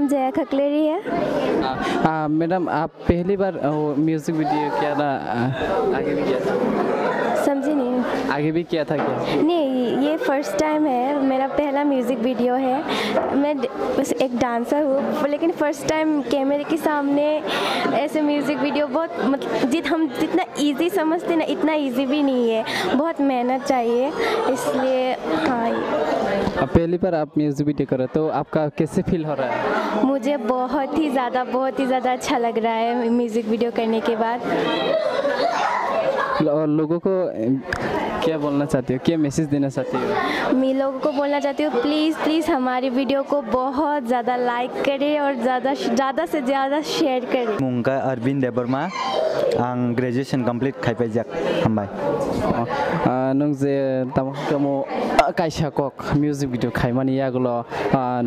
नाम जया खकलेरी है। मैडम आप पहली बार म्यूजिक वीडियो किया था, आगे भी किया था? समझी नहीं। आगे भी किया था क्या? नहीं, ये फर्स्ट टाइम है, मेरा पहला म्यूज़िक वीडियो है। मैं बस एक डांसर हूँ, लेकिन फर्स्ट टाइम कैमरे के सामने ऐसे म्यूज़िक वीडियो बहुत हम जितना इजी समझते ना इतना इजी भी नहीं है, बहुत मेहनत चाहिए, इसलिए हाँ। पहली बार आप म्यूजिक वीडियो कर रहे तो आपका कैसे फील हो रहा है? मुझे बहुत ही ज़्यादा अच्छा लग रहा है म्यूज़िक वीडियो करने के बाद। और लोगों को क्या बोलना चाहती हो, क्या मैसेज देना चाहती हो? मैं लोगों को बोलना चाहती हूँ प्लीज़ हमारी वीडियो को बहुत ज़्यादा लाइक करें और ज़्यादा से ज़्यादा शेयर करें। मुंगा अरविंद देबरमा आं ग्रेजुएशन कंप्लीट खाइबायजाक हामबाय। नों जे तमो काइसाकक म्यूजिक वीडियो खाइमानि आगोल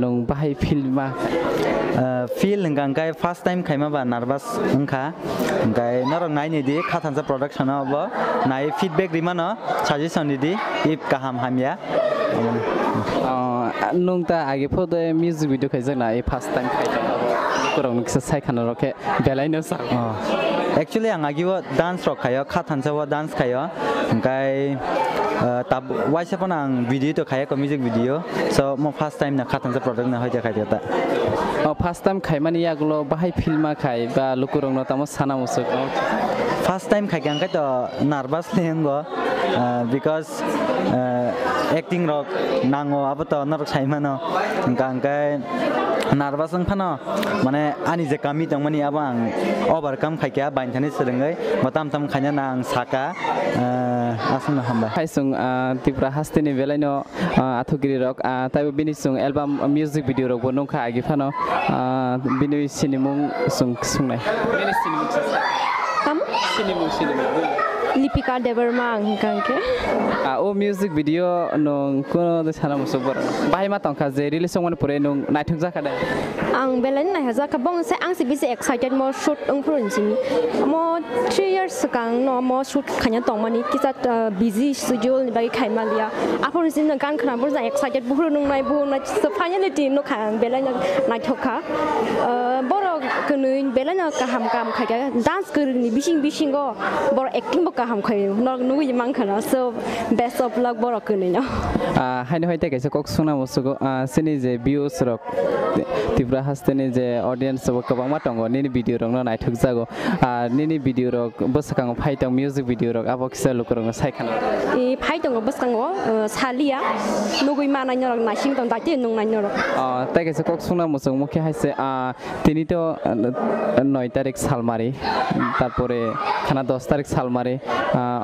नों बाहाय फिल्मा फील हंगांकाय फर्स्ट टाइम खाइमाबा नार्भास हंखा हंगाय नरं नायनिदि खाथानसा प्रोडक्शनाव नाय फीडबैक रिमानो सजेशन दिदि इफ गाहाम हामिया नों ता आगे फदे म्यूजिक वीडियो खाइजाना ए फर्स्ट टाइम खाइजाना करं नोंसो सायखाना रखे बेलायनो सा एक्चुअली आं आगिव डांस रक खायो खाथानसाव डांस खायो हंगाय तब वाइसपन आं वीडियो तो खाया म्यूजिक वीडियो सो मो फर्स्ट टाइम ना खाथानसा प्रोडक्ट ना होय खाइयो ता फर्स्ट टाइम खाइमानि आगोल बाहाय फिल्मा खाइ बा लुकुरं न तम साना मुसुक फर्स्ट टाइम खाइगांकाय तो नार्भास लेंगो बिकॉज एक्टिंग रक नांगो अब तो नरक साइमानो गांकाय नार्भास फानो माने आनि जे कामी दंमनि अब आं ओवरकम खाइया बाइनथानि सोलोङै बताम ताम खाइना ना आं साका आसुना हामबाय हाइसुं त्रिपुरा हास्तेनि बेलायनो आथुगिरि रक ताइबो बिनिसुं एलबाम म्यूजिक वीडियो रक बनोखा आगि फानो बिनि सिनेमुं सुंनाय बिनि सिनेमुं कम सिनेमुं लिपिका देबरमा अंकांके ओ म्यूजिक वीडियो नं कोन साना मुसुक बर बाहाय मा तंखा जे रिलिज संगन पुरे नं नायथुक जाखादे आं बेलायनो नायहा जाखा बं से आं सिबिसे एक्साइटेड मो शूट अंफुरनसिनि मो 3 years सिगां न मो शूट खाया तंमानि किसा बिजी शेड्यूल नि बागै खायमालिया आफुरनसिन गान खाना बुरजा एक्साइटेड बुहुर नंनाय बुहुर फाइनलिटी न खां बेलायनो नायथोखा बर कनै बेलायनो गाहाम गाहाम खाया डांस गोरनि बिसिंगो बर एक्टिंग गाहाम खायो नुयो मांखाना सो बेस्ट अफ लक बर कनैनो हायनो हायते कैसे कक सुना मुसुगो सिनि जे व्यूज रक त्रिपुरा हास्तेनि जे ऑडियंस सब गोबां मा दङ निनि भिडियो रक नायथुक जागो निनि भिडियो रक बसकांग फाइटं म्यूजिक भिडियो रक आबो किसा लुकरंग सायखाना ए फाइटंग बसकांग सालिया नुगै मानायनो रक नासिं दं दाते नं नायनो रक ताइ कैसे कक सुना मुसुग मुखे हायसे तिनि तो 9 तारिख सालमारी तारपरे खाना 10 तारिख सालमारी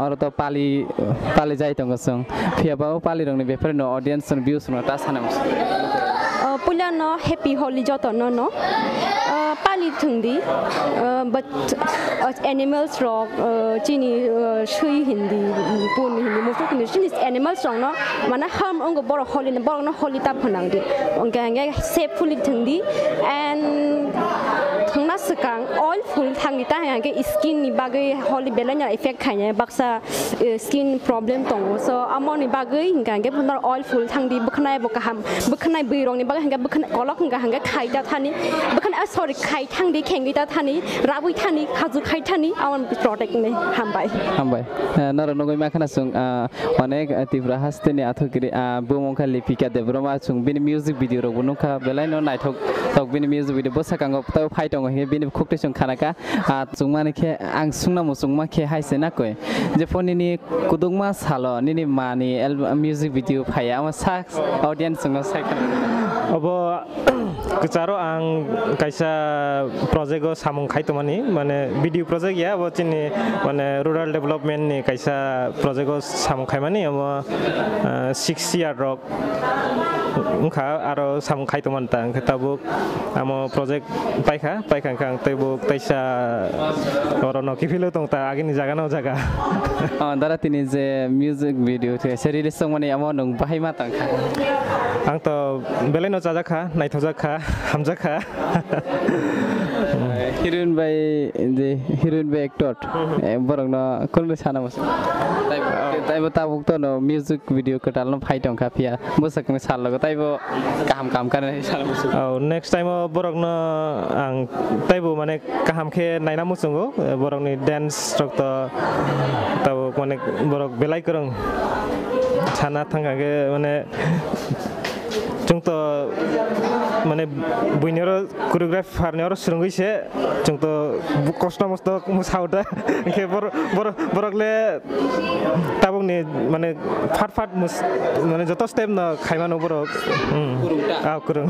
और तो पाली जाय दङ जों फियाबाव पाली रंनि बेफोरनो ऑडियंस व्यूज न ता साना पुलानो हैप्पी होली जतन न पाली थुंदी बट एनिमल्स रक चिनी सुई हिंदी पुन हिंदी मुफुक नि चिनी एनिमल्स रक न माने हाम अंग बर होली न बर न होली ता फनांदि अंगे अंगे सेफुली थुंदी एंड थांना सिगां ऑयल फुल थांनि ता हांगे स्किन नि बागै होली बेलायनो इफेक्ट खायने बाक्सा स्किन प्रॉब्लम दङ सो आमनि बागै हांगे पुनर ऑयल फुल थांदि बखनाय बकाहाम बखनाय बैरंनि बागै हांगे बखनाय कलक हांगे खायदा थानि बखनाय सॉरी खाय थांदि खेंगिदा थानि राबुइ थानि खाजु खाय थानि आवन प्रोटेक्ट ने हामबाय नर नगै मा खोनासुं अनेक त्रिपुरा हास्तेनि आथुगिरि बुमंखा लिपिका देबरमा सुं बिनि म्यूजिक वीडियो रक बनोखा बेलायनो नायथक तक बिनि म्यूजिक वीडियो बसकांग त फाइटंग हे बिनि खुक्टेसुं खानाका सुंमाने खे आं सुंना मुसुंमा खे हायसे ना कय जे फोनिनि कुदुंमा सालो निनि मानि एल्बम म्यूजिक वीडियो फाया मा सा ऑडियंस संग सायखाना अब कचारो आं कैसा प्रोजेक्ट सामुं खाइतमानि माने वीडियो प्रोजेक्ट या अब चिनि माने रूरल डेवलपमेंट नि कैसा प्रोजेक्ट सामुं खाइमानि अब 6 year रक उनखा आरो सामुं खाइतमान ता तबु आम प्रोजेक्ट पाइखां तबु तैसा और नकि फिलो दं ता आगिनि जागा न जागा दारा तिनि जे म्यूजिक वीडियो थे रिलीज संग माने आम नों बाहाय मा तांखा आं तो बेले no chajaka naithojaka hamjaka heroine by the heroine by actor borok no kon sana mas tai bo tabuk to no music video katal no fight on kapia bosak me sal logo tai bo kam kar sana mas next time borok no ang tai bo mane kaham khe naina musungo borok ni dance rok to tabo mane borok belai korong sana thanga ge mane chúng to মানে বুইনেরো choreographer নেওয়ার সঙ্গইছে chúng to কষ্ট মস্ত মুসাউটা কে বরকলে তাবংনি মানে ফাট মানে যত step না খাইমানো বরক Kurung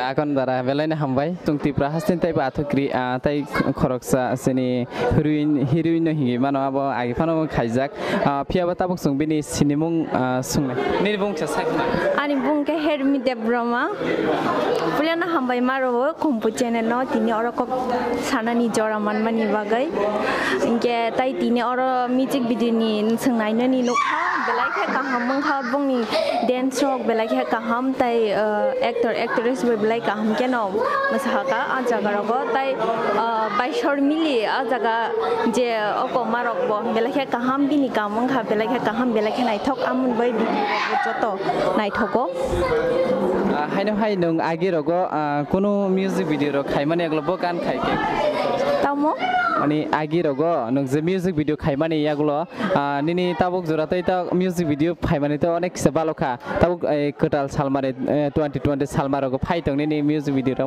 akon dara belaina hambai tungtipra hastin tai ba thukri tai khoroksa seni heroine no hingi mano abo agi phano khaijak phiaba tabuk sung bini sinimung sungne nirbung cha sakna ani bungke hermi debrama puliana hambai maro kompu channel no tini orok sanani jora manmani bagai inge tai tini oro music video ni sungnai ni nokha belai kha kaham mangha bungni dance rock belai kha kaham tai actor actress belai kaham keno masahaka a jaga rogo tai bai shor mili a jaga je oko marok bo belai kha kaham bini kamang kha belai kha kaham belai kha nai thok amun bai video joto nai thoko haino hai nung agi rogo kono music video ro khaimani aglo bokan khaike tamo ani agi rogo nung je music video khaimani yaglo nini tabuk jora tai ta music video khaimani to onek se balokha tabuk kotal salmare 2020 salmaro go phaitong nini music video ro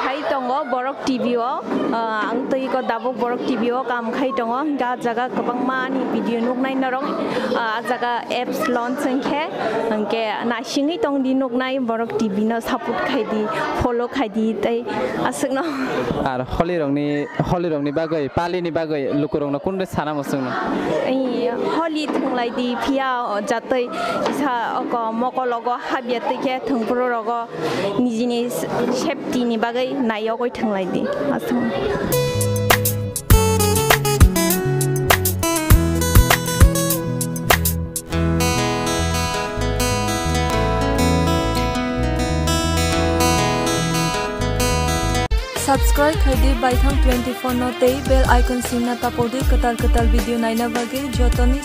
phaitongo borok tv o ang toi ko dabuk borok tv o kam khaitongo ga jaga kabang mani video nuk nai narong a jaga apps launch khe angke na singi tong di nuk nai borok tv no support khaidi follow khaidi tai asukno ar holi rongni bagai pali ni bagai lukurong na kunde sana mosung ai holi thunglai di phia jatai isa oko moko logo habia te ke thungpro rogo nijini safety ni bagai nayo koi thunglai di asung Subscribe khadi Baithang 24 note bell icon singna tapodi katal video naina bagi jotoni